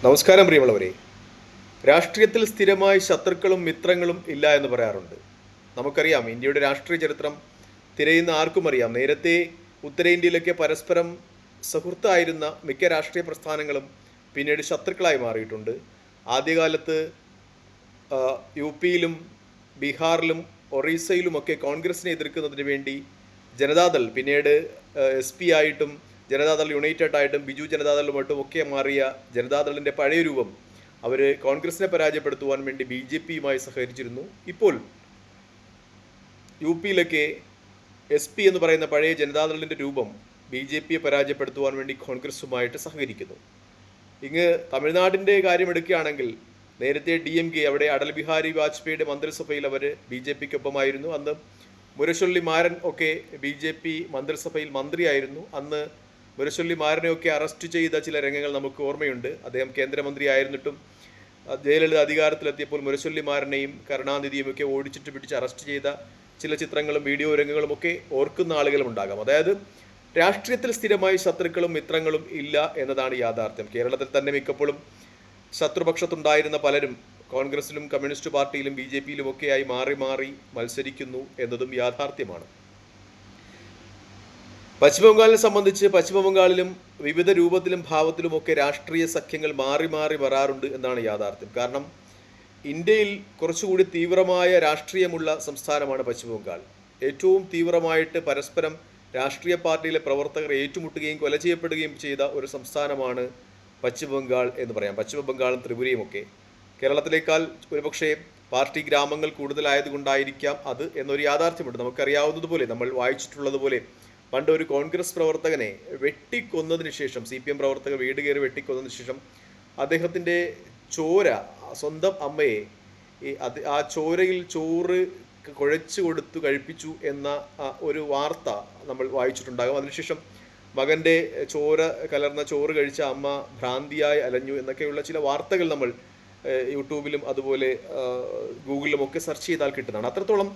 നമസ്കാരം പ്രിയമുള്ളവരെ. രാഷ്ട്രീയത്തിൽ സ്ഥിരമായി ശത്രുക്കളും മിത്രങ്ങളും ഇല്ല എന്ന് പറയാറുണ്ട്. നമുക്കറിയാം, ഇന്ത്യയുടെ രാഷ്ട്രീയ ചരിത്രം തിരയുന്ന ആർക്കും അറിയാം. നേരത്തെ ഉത്തരേന്ത്യയിലൊക്കെ പരസ്പരം സുഹൃത്തായിരുന്ന മിക്ക രാഷ്ട്രീയ പ്രസ്ഥാനങ്ങളും പിന്നീട് ശത്രുക്കളായി മാറിയിട്ടുണ്ട്. ആദ്യകാലത്ത് യു പിയിലും ബീഹാറിലും ഒറീസയിലുമൊക്കെ കോൺഗ്രസിനെ എതിർക്കുന്നതിന് വേണ്ടി ജനതാദൾ, പിന്നീട് എസ് പി ആയിട്ടും ജനതാദൾ യുണൈറ്റഡ് ആയിട്ടും ബിജു ജനതാദളുമായിട്ടും ഒക്കെ മാറിയ ജനതാദളിൻ്റെ പഴയ രൂപം അവർ കോൺഗ്രസിനെ പരാജയപ്പെടുത്തുവാൻ വേണ്ടി ബി ജെ പിയുമായി സഹകരിച്ചിരുന്നു. ഇപ്പോൾ യു പിയിലൊക്കെ എസ് പി എന്ന് പറയുന്ന പഴയ ജനതാദളിൻ്റെ രൂപം ബി ജെ പിയെ പരാജയപ്പെടുത്തുവാൻ വേണ്ടി കോൺഗ്രസുമായിട്ട് സഹകരിക്കുന്നു. ഇങ്ങ് തമിഴ്നാടിൻ്റെ കാര്യം എടുക്കുകയാണെങ്കിൽ നേരത്തെ ഡി എം കെ, അവിടെ അടൽ ബിഹാരി വാജ്പേയിയുടെ മന്ത്രിസഭയിൽ അവർ ബി ജെ പിക്കൊപ്പമായിരുന്നു. അന്ന് മുരശൊല്ലി മാരൻ ഒക്കെ ബി ജെ പി മന്ത്രിസഭയിൽ മന്ത്രിയായിരുന്നു. അന്ന് മുരശൊല്ലി മാരനെയൊക്കെ അറസ്റ്റ് ചെയ്ത ചില രംഗങ്ങൾ നമുക്ക് ഓർമ്മയുണ്ട്. അദ്ദേഹം കേന്ദ്രമന്ത്രിയായിരുന്നിട്ടും ജയലളിത അധികാരത്തിലെത്തിയപ്പോൾ മുരശൊല്ലി മാരനെയും കരുണാനിധിയും ഒക്കെ ഓടിച്ചിട്ട് പിടിച്ച് അറസ്റ്റ് ചെയ്ത ചില ചിത്രങ്ങളും വീഡിയോ രംഗങ്ങളും ഒക്കെ ഓർക്കുന്ന ആളുകളും ഉണ്ടാകാം. അതായത് രാഷ്ട്രീയത്തിൽ സ്ഥിരമായി ശത്രുക്കളും മിത്രങ്ങളും ഇല്ല എന്നതാണ് യാഥാർത്ഥ്യം. കേരളത്തിൽ തന്നെ മിക്കപ്പോഴും ശത്രുപക്ഷത്തുണ്ടായിരുന്ന പലരും കോൺഗ്രസിലും കമ്മ്യൂണിസ്റ്റ് പാർട്ടിയിലും ബി ജെ പിയിലും ഒക്കെയായി മാറി മാറി മത്സരിക്കുന്നു എന്നതും യാഥാർത്ഥ്യമാണ്. പശ്ചിമബംഗാളിനെ സംബന്ധിച്ച് പശ്ചിമബംഗാളിലും വിവിധ രൂപത്തിലും ഭാവത്തിലുമൊക്കെ രാഷ്ട്രീയ സഖ്യങ്ങൾ മാറി മാറി വരാറുണ്ട് എന്നാണ് യാഥാർത്ഥ്യം. കാരണം ഇന്ത്യയിൽ കുറച്ചുകൂടി തീവ്രമായ രാഷ്ട്രീയമുള്ള സംസ്ഥാനമാണ് പശ്ചിമബംഗാൾ. ഏറ്റവും തീവ്രമായിട്ട് പരസ്പരം രാഷ്ട്രീയ പാർട്ടിയിലെ പ്രവർത്തകർ ഏറ്റുമുട്ടുകയും കൊല ചെയ്യപ്പെടുകയും ചെയ്ത ഒരു സംസ്ഥാനമാണ് പശ്ചിമബംഗാൾ എന്ന് പറയാം. പശ്ചിമബംഗാളും ത്രിപുരയും ഒക്കെ കേരളത്തിലേക്കാൾ ഒരുപക്ഷെ പാർട്ടി ഗ്രാമങ്ങൾ കൂടുതലായതുകൊണ്ടായിരിക്കാം അത് എന്നൊരു യാഥാർത്ഥ്യമുണ്ട്. നമുക്കറിയാവുന്നതുപോലെ, നമ്മൾ വായിച്ചിട്ടുള്ളതുപോലെ, പണ്ട് ഒരു കോൺഗ്രസ് പ്രവർത്തകനെ വെട്ടിക്കൊന്നതിന് ശേഷം, സി പി എം പ്രവർത്തകർ വീട് കയറി വെട്ടിക്കൊന്നതിന് ശേഷം അദ്ദേഹത്തിൻ്റെ ചോര, സ്വന്തം അമ്മയെ ആ ചോരയിൽ ചോറ് കുഴച്ചു കൊടുത്തു കഴിപ്പിച്ചു എന്ന ഒരു വാർത്ത നമ്മൾ വായിച്ചിട്ടുണ്ടാകും. അതിനുശേഷം മകൻ്റെ ചോര കലർന്ന ചോറ് കഴിച്ച അമ്മ ഭ്രാന്തിയായി അലഞ്ഞു എന്നൊക്കെയുള്ള ചില വാർത്തകൾ നമ്മൾ യൂട്യൂബിലും അതുപോലെ ഗൂഗിളിലും ഒക്കെ സെർച്ച് ചെയ്താൽ കിട്ടുന്നതാണ്. അത്രത്തോളം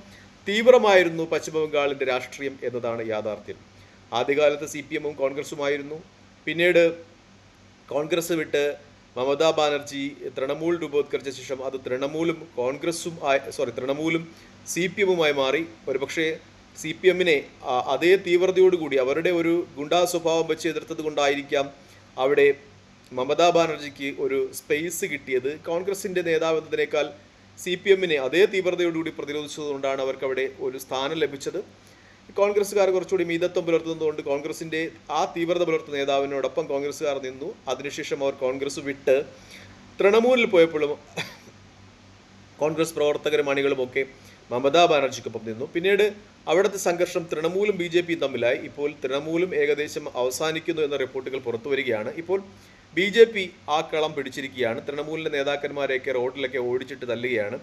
തീവ്രമായിരുന്നു പശ്ചിമബംഗാളിൻ്റെ രാഷ്ട്രീയം എന്നതാണ് യാഥാർത്ഥ്യം. ആദ്യകാലത്ത് സി പി എമ്മും കോൺഗ്രസുമായിരുന്നു. പിന്നീട് കോൺഗ്രസ് വിട്ട് മമതാ ബാനർജി തൃണമൂൽ രൂപവത്കരിച്ച ശേഷം അത് തൃണമൂലും തൃണമൂലും സി പി എമ്മുമായി മാറി. ഒരുപക്ഷെ സി പി എമ്മിനെ അതേ തീവ്രതയോടുകൂടി അവരുടെ ഒരു ഗുണ്ടാ സ്വഭാവം വെച്ച് എതിർത്തത് കൊണ്ടായിരിക്കാം അവിടെ മമതാ ബാനർജിക്ക് ഒരു സ്പേസ് കിട്ടിയത്. കോൺഗ്രസിൻ്റെ നേതാവ് എന്നതിനേക്കാൾ സി പി എമ്മിനെ അതേ തീവ്രതയോടുകൂടി പ്രതിരോധിച്ചതുകൊണ്ടാണ് അവർക്ക് അവിടെ ഒരു സ്ഥാനം ലഭിച്ചത്. കോൺഗ്രസ്സുകാർ കുറച്ചുകൂടി മിതത്വം പുലർത്തുന്നതുകൊണ്ട് കോൺഗ്രസിൻ്റെ ആ തീവ്രത പുലർത്തുന്ന നേതാവിനോടൊപ്പം കോൺഗ്രസ്സുകാർ നിന്നു. അതിനുശേഷം അവർ കോൺഗ്രസ് വിട്ട് തൃണമൂലിൽ പോയപ്പോഴും കോൺഗ്രസ് പ്രവർത്തകരും അണികളുമൊക്കെ മമതാ ബാനർജിക്കൊപ്പം നിന്നു. പിന്നീട് അവിടുത്തെ സംഘർഷം തൃണമൂലും ബി ജെ പിയും തമ്മിലായി. ഇപ്പോൾ തൃണമൂലും ഏകദേശം അവസാനിക്കുന്നു എന്ന റിപ്പോർട്ടുകൾ പുറത്തു വരികയാണ്. ഇപ്പോൾ ബി ജെ പി ആ കളം പിടിച്ചിരിക്കുകയാണ്. തൃണമൂലിൻ്റെ നേതാക്കന്മാരെയൊക്കെ റോഡിലൊക്കെ ഓടിച്ചിട്ട് തല്ലുകയാണ്.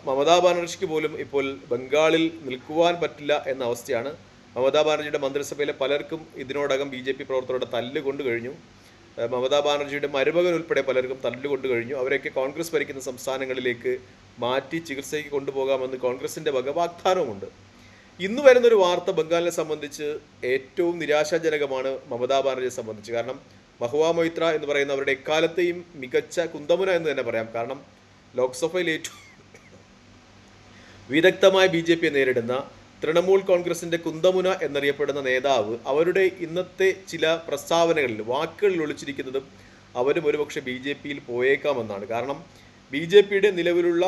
മമതാ ബാനർജിക്ക് പോലും ഇപ്പോൾ ബംഗാളിൽ നിൽക്കുവാൻ പറ്റില്ല എന്ന അവസ്ഥയാണ്. മമതാ ബാനർജിയുടെ മന്ത്രിസഭയിലെ പലർക്കും ഇതിനോടകം ബി ജെ പി പ്രവർത്തകരുടെ തല്ലുകൊണ്ടു കഴിഞ്ഞു. മമതാ ബാനർജിയുടെ മരുമകൻ ഉൾപ്പെടെ പലർക്കും തല്ലുകൊണ്ടു കഴിഞ്ഞു. അവരെയൊക്കെ കോൺഗ്രസ് ഭരിക്കുന്ന സംസ്ഥാനങ്ങളിലേക്ക് മാറ്റി ചികിത്സയ്ക്ക് കൊണ്ടുപോകാമെന്ന് കോൺഗ്രസിൻ്റെ വക വാഗ്ദാനവുമുണ്ട്. ഇന്ന് വരുന്നൊരു വാർത്ത ബംഗാളിനെ സംബന്ധിച്ച് ഏറ്റവും നിരാശാജനകമാണ് മമതാ ബാനർജിയെ സംബന്ധിച്ച്. കാരണം മഹുവ മൊയ്ത്ര എന്ന് പറയുന്ന അവരുടെ എക്കാലത്തെയും മികച്ച കുന്തമുന എന്ന് തന്നെ പറയാം. കാരണം ലോക്സഭയിൽ ഏറ്റവും വിദഗ്ധമായ ബി ജെ പിയെ നേരിടുന്ന തൃണമൂൽ കോൺഗ്രസിൻ്റെ കുന്തമുന എന്നറിയപ്പെടുന്ന നേതാവ് അവരുടെ ഇന്നത്തെ ചില പ്രസ്താവനകളിൽ, വാക്കുകളിൽ ഒളിച്ചിരിക്കുന്നതും അവരും ഒരുപക്ഷെ ബി ജെ പിയിൽ പോയേക്കാമെന്നാണ്. കാരണം ബി ജെ പിയുടെ നിലവിലുള്ള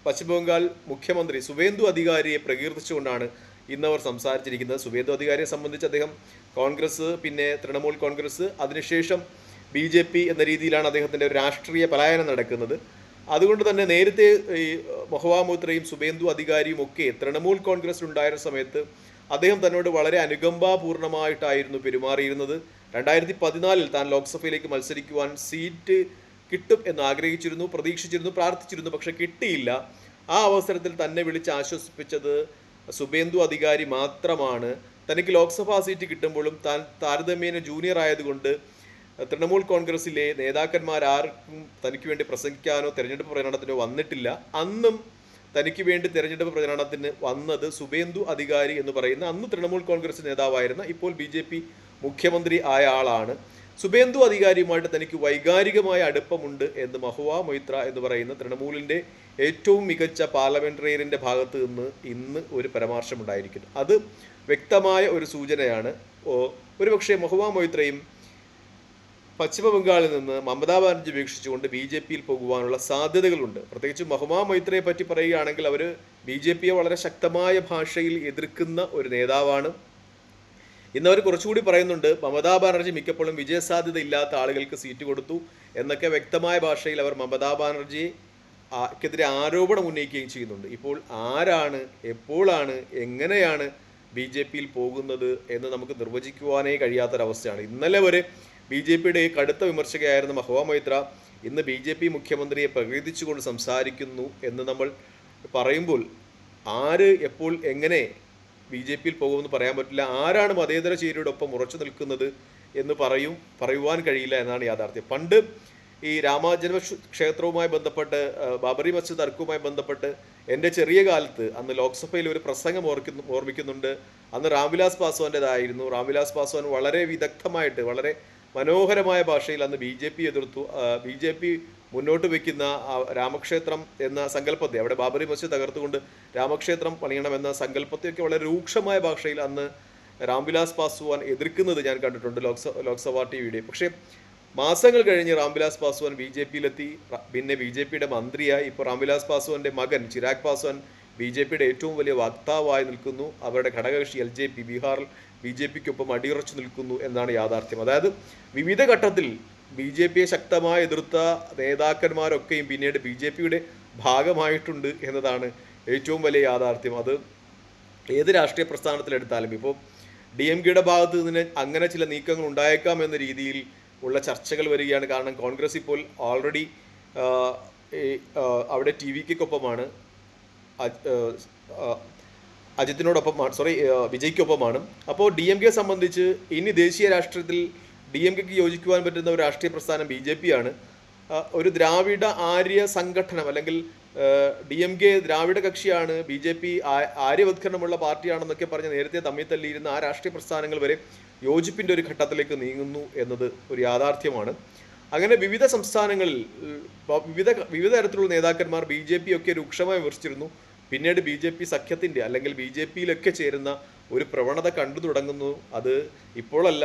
പശ്ചിമബംഗാൾ മുഖ്യമന്ത്രി സുവേന്ദു അധികാരിയെ പ്രകീർത്തിച്ചുകൊണ്ടാണ് ഇന്നവർ സംസാരിച്ചിരിക്കുന്നത്. സുവേന്ദു അധികാരിയെ സംബന്ധിച്ച് അദ്ദേഹം കോൺഗ്രസ്, പിന്നെ തൃണമൂൽ കോൺഗ്രസ്, അതിനുശേഷം ബി ജെ പി എന്ന രീതിയിലാണ് അദ്ദേഹത്തിൻ്റെ ഒരു രാഷ്ട്രീയ പലായനം നടക്കുന്നത്. അതുകൊണ്ട് തന്നെ നേരത്തെ ഈ മഹുവ മൊയ്ത്രയും സുവേന്ദു അധികാരിയും ഒക്കെ തൃണമൂൽ കോൺഗ്രസിലുണ്ടായിരുന്ന സമയത്ത് അദ്ദേഹം തന്നോട് വളരെ അനുകമ്പാപൂർണമായിട്ടായിരുന്നു പെരുമാറിയിരുന്നത്. 2014 താൻ ലോക്സഭയിലേക്ക് മത്സരിക്കുവാൻ സീറ്റ് കിട്ടും എന്ന് ആഗ്രഹിച്ചിരുന്നു, പ്രതീക്ഷിച്ചിരുന്നു, പ്രാർത്ഥിച്ചിരുന്നു. പക്ഷെ കിട്ടിയില്ല. ആ അവസരത്തിൽ തന്നെ വിളിച്ച് ആശ്വസിപ്പിച്ചത് സുവേന്ദു അധികാരി മാത്രമാണ്. തനിക്ക് ലോക്സഭാ സീറ്റ് കിട്ടുമ്പോഴും താൻ താരതമ്യേന ജൂനിയർ ആയതുകൊണ്ട് തൃണമൂൽ കോൺഗ്രസിലെ നേതാക്കന്മാരാർക്കും തനിക്ക് വേണ്ടി പ്രസംഗിക്കാനോ തെരഞ്ഞെടുപ്പ് പ്രചരണത്തിനോ വന്നിട്ടില്ല. അന്നും തനിക്ക് വേണ്ടി തെരഞ്ഞെടുപ്പ് പ്രചരണത്തിന് വന്നത് സുവേന്ദു അധികാരി എന്ന് പറയുന്ന അന്ന് തൃണമൂൽ കോൺഗ്രസ് നേതാവായിരുന്ന ഇപ്പോൾ ബി ജെ പി മുഖ്യമന്ത്രി ആയ ആളാണ്. സുബേന്ദു അധികാരിയുമായിട്ട് തനിക്ക് വൈകാരികമായ അടുപ്പമുണ്ട് എന്ന് മഹുവ മൊയ്ത്ര എന്ന് പറയുന്ന തൃണമൂലിൻ്റെ ഏറ്റവും മികച്ച പാർലമെന്ററിയറിൻ്റെ ഭാഗത്ത് നിന്ന് ഇന്ന് ഒരു പരാമർശമുണ്ടായിരിക്കുന്നു. അത് വ്യക്തമായ ഒരു സൂചനയാണ്. ഒരുപക്ഷെ മഹുവ മൊയ്ത്രയും പശ്ചിമ ബംഗാളിൽ നിന്ന് മമതാ ബാനർജി വീക്ഷിച്ചുകൊണ്ട് ബി ജെ പിയിൽ പോകുവാനുള്ള സാധ്യതകളുണ്ട്. പ്രത്യേകിച്ച് മഹുവ മൊയ്ത്രയെ പറ്റി പറയുകയാണെങ്കിൽ അവർ ബി ജെ പിയെ വളരെ ശക്തമായ ഭാഷയിൽ എതിർക്കുന്ന ഒരു നേതാവാണ്. ഇന്നവർ കുറച്ചുകൂടി പറയുന്നുണ്ട് മമതാ ബാനർജി മിക്കപ്പോഴും വിജയസാധ്യത ഇല്ലാത്ത ആളുകൾക്ക് സീറ്റ് കൊടുത്തു എന്നൊക്കെ വ്യക്തമായ ഭാഷയിൽ അവർ മമതാ ബാനർജിക്കെതിരെ ആരോപണം ഉന്നയിക്കുകയും ചെയ്യുന്നുണ്ട്. ഇപ്പോൾ ആരാണ്, എപ്പോഴാണ്, എങ്ങനെയാണ് ബി ജെ പിയിൽ പോകുന്നത് എന്ന് നമുക്ക് നിർവചിക്കുവാനേ കഴിയാത്തൊരവസ്ഥയാണ്. ഇന്നലെ വരെ ബി ജെ പിയുടെ കടുത്ത വിമർശകയായിരുന്ന മഹുവ മൊയ്ത്ര ഇന്ന് ബി ജെ പി മുഖ്യമന്ത്രിയെ പ്രകീർത്തിച്ചുകൊണ്ട് സംസാരിക്കുന്നു എന്ന് നമ്മൾ പറയുമ്പോൾ ആര് എപ്പോൾ എങ്ങനെ ബി ജെ പിയിൽ പോകുമെന്ന് പറയാൻ പറ്റില്ല. ആരാണ് മതേതര ചേരിയോടൊപ്പം ഉറച്ചു നിൽക്കുന്നത് എന്ന് പറയുവാൻ കഴിയില്ല എന്നാണ് യാഥാർത്ഥ്യം. പണ്ട് ഈ രാമജന്മ ക്ഷേത്രവുമായി ബന്ധപ്പെട്ട് ബാബറി മസ്ജിദ് തർക്കവുമായി ബന്ധപ്പെട്ട് എൻ്റെ ചെറിയ കാലത്ത് അന്ന് ലോക്സഭയിൽ ഒരു പ്രസംഗം ഓർമ്മിക്കുന്നുണ്ട്. അന്ന് രാംവിലാസ് പാസ്വാൻ്റെതായിരുന്നു. രാംവിലാസ് പാസ്വാൻ വളരെ വിദഗ്ധമായിട്ട് വളരെ മനോഹരമായ ഭാഷയിൽ അന്ന് ബി ജെ പി എതിർത്തു. ബി ജെ പി മുന്നോട്ട് വയ്ക്കുന്ന രാമക്ഷേത്രം എന്ന സങ്കല്പത്തെ, അവിടെ ബാബറി മസ്ജിദ് തകർത്തുകൊണ്ട് രാമക്ഷേത്രം പണിയണമെന്ന സങ്കല്പത്തെയൊക്കെ വളരെ രൂക്ഷമായ ഭാഷയിൽ അന്ന് രാംവിലാസ് പാസ്വാൻ എതിർക്കുന്നത് ഞാൻ കണ്ടിട്ടുണ്ട് ലോക്സഭാ ടി വിയുടെ. പക്ഷേ മാസങ്ങൾ കഴിഞ്ഞ് രാംവിലാസ് പാസ്വാൻ ബി ജെ പിയിലെത്തി. പിന്നെ ബി ജെ പിയുടെ മന്ത്രിയായി. ഇപ്പോൾ രാംവിലാസ് പാസ്വാന്റെ മകൻ ചിരാഗ് പാസ്വാൻ ബി ജെ പിയുടെ ഏറ്റവും വലിയ വക്താവായി നിൽക്കുന്നു. അവരുടെ ഘടകകക്ഷി എൽ ജെ പി ബീഹാറിൽ ബി ജെ പിക്കൊപ്പം അടിയുറച്ചു നിൽക്കുന്നു എന്നാണ് യാഥാർത്ഥ്യം. അതായത് വിവിധ ഘട്ടത്തിൽ ബി ജെ പിയെ ശക്തമായി എതിർത്ത നേതാക്കന്മാരൊക്കെയും പിന്നീട് ബി ജെ പിയുടെ ഭാഗമായിട്ടുണ്ട് എന്നതാണ് ഏറ്റവും വലിയ യാഥാർത്ഥ്യം. അത് ഏത് രാഷ്ട്രീയ പ്രസ്ഥാനത്തിലെടുത്താലും ഇപ്പോൾ ഡി എം കെയുടെ ഭാഗത്ത് നിന്ന് അങ്ങനെ ചില നീക്കങ്ങൾ ഉണ്ടായേക്കാം എന്ന രീതിയിൽ ഉള്ള ചർച്ചകൾ വരികയാണ്. കാരണം കോൺഗ്രസ് ഇപ്പോൾ ഓൾറെഡി അവിടെ ടി വിക്കൊപ്പമാണ്, വിജയ്ക്കൊപ്പമാണ്. അപ്പോൾ ഡി എം കെയെ സംബന്ധിച്ച് ഇനി ദേശീയ രാഷ്ട്രീയത്തിൽ ഡി എം കെക്ക് യോജിക്കുവാൻ പറ്റുന്ന ഒരു രാഷ്ട്രീയ പ്രസ്ഥാനം ബി ജെ പി ആണ്. ഒരു ദ്രാവിഡ ആര്യ സംഘടനം അല്ലെങ്കിൽ ഡി എം കെ ദ്രാവിഡ കക്ഷിയാണ്, ബി ജെ പി ആര്യവത്കരണമുള്ള പാർട്ടിയാണെന്നൊക്കെ പറഞ്ഞ് നേരത്തെ തമ്മിൽ തല്ലിയിരുന്ന ആ രാഷ്ട്രീയ പ്രസ്ഥാനങ്ങൾ വരെ യോജിപ്പിൻ്റെ ഒരു ഘട്ടത്തിലേക്ക് നീങ്ങുന്നു എന്നത് ഒരു യാഥാർത്ഥ്യമാണ്. അങ്ങനെ വിവിധ സംസ്ഥാനങ്ങളിൽ വിവിധ തരത്തിലുള്ള നേതാക്കന്മാർ ബി ജെ പി ഒക്കെ രൂക്ഷമായി വിമർശിച്ചിരുന്നു. പിന്നീട് ബി ജെ പി സഖ്യത്തിൻ്റെ അല്ലെങ്കിൽ ബി ജെ പിയിലൊക്കെ ചേരുന്ന ഒരു പ്രവണത കണ്ടു തുടങ്ങുന്നു. അത് ഇപ്പോഴല്ല,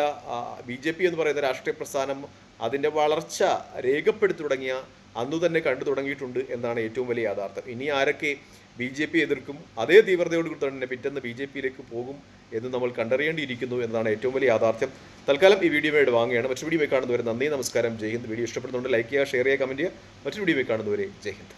ബി ജെ പി എന്ന് പറയുന്ന രാഷ്ട്രീയ പ്രസ്ഥാനം അതിൻ്റെ വളർച്ച രേഖപ്പെടുത്തി തുടങ്ങിയ അന്നു തന്നെ കണ്ടു തുടങ്ങിയിട്ടുണ്ട് എന്നാണ് ഏറ്റവും വലിയ യാഥാർത്ഥ്യം. ഇനി ആരൊക്കെ ബി ജെ പി എതിർക്കും അതേ തീവ്രതയോടുകൂടി തന്നെ പിറ്റേന്ന് ബി ജെ പിയിലേക്ക് പോകും എന്ന് നമ്മൾ കണ്ടറിയേണ്ടിയിരിക്കുന്നു എന്നതാണ് ഏറ്റവും വലിയ യാഥാർത്ഥ്യം. തൽക്കാലം ഈ വീഡിയോയുടെ വാങ്ങുകയാണ്. മറ്റൊരു വീഡിയോ കാണുന്നവരെ നന്ദി, നമസ്കാരം, ജയ് ഹിന്ദ്. വീഡിയോ ഇഷ്ടപ്പെടുന്നുണ്ട് ലൈക്ക് ചെയ്യുക, ഷെയർ ചെയ്യുക, കമൻറ്റ് ചെയ്യുക. മറ്റൊരു വീഡിയോ കാണുന്നവരെ ജയ് ഹിന്ദ്.